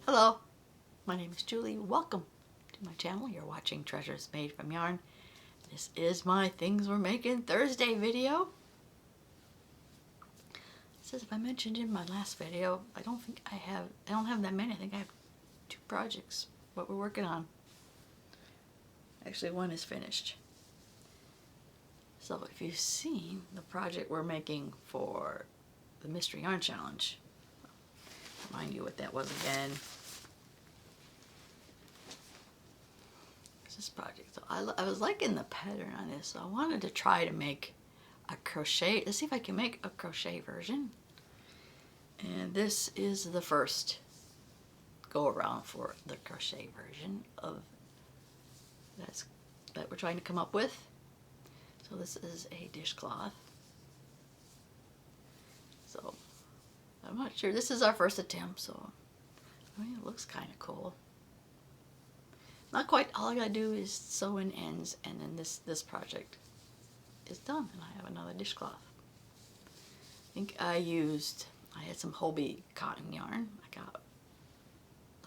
Hello, my name is Julie. Welcome to my channel. You're watching Treasures Made from Yarn. This is my Things We're Making Thursday video. It says if I mentioned in my last video, I don't have that many. I think I have 2 projects, what we're working on. Actually, one is finished. So if you've seen the project we're making for the Mystery Yarn Challenge, remind you what that was again. This project. So I was liking the pattern on this, so I wanted to try to make a crochet. Let's see if I can make a crochet version. And this is the first go around for the crochet version of that we're trying to come up with. So this is a dishcloth. So I'm not sure. This is our first attempt, so I mean, it looks kind of cool. Not quite. All I gotta do is sew in ends, and then this project is done, and I have another dishcloth. I think I had some Hobie cotton yarn. I got,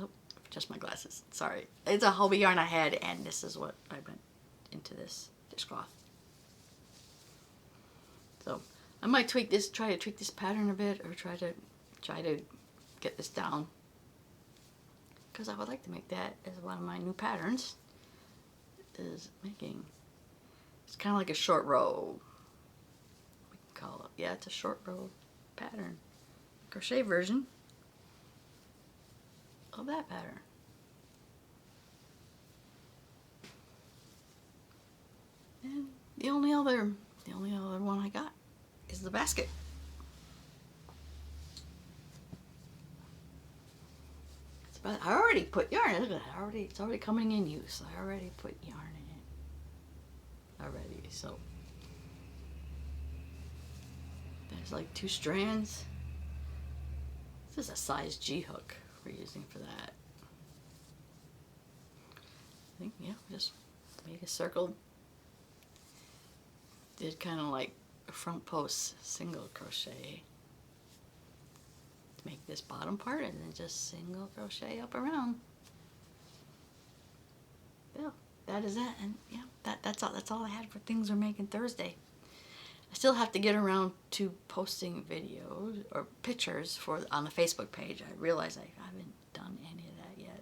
oh, just my glasses. Sorry, it's a Hobie yarn I had, and this is what I went into this dishcloth. So I might try to tweak this pattern a bit, or try to get this down, because I would like to make that as one of my new patterns. Is making, it's kind of like a short row, we can call it. Yeah, it's a short row pattern, crochet version of that pattern. And the only other one I got is the basket. I already put yarn in it. It's already coming in use. I already put yarn in it already. So there's like 2 strands. This is a size G hook we're using for that. I think, yeah, just made a circle. Did kind of like a front post single crochet to make this bottom part, and then just single crochet up around. Yeah, that is it. And yeah, that's all I had for Things We're Making Thursday. I still have to get around to posting videos or pictures on the Facebook page. I realize I haven't done any of that yet.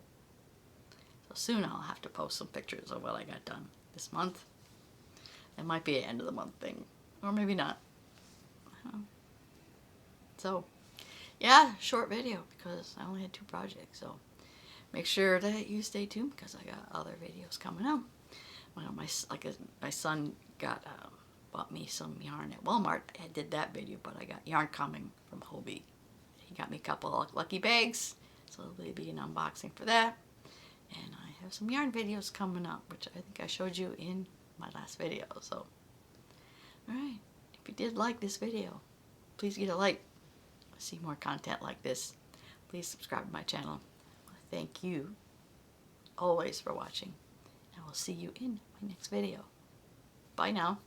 So soon I'll have to post some pictures of what I got done this month. It might be an end of the month thing, or maybe not. So yeah, short video because I only had 2 projects. So make sure that you stay tuned, because I got other videos coming out. Well, my son bought me some yarn at Walmart. I did that video, but I got yarn coming from Hobie. He got me a couple of lucky bags, so there'll be an unboxing for that. And I have some yarn videos coming up, which I think I showed you in my last video. So, alright, if you did like this video, please get a like. See more content like this. Please subscribe to my channel. Thank you always for watching. I will see you in my next video. Bye now.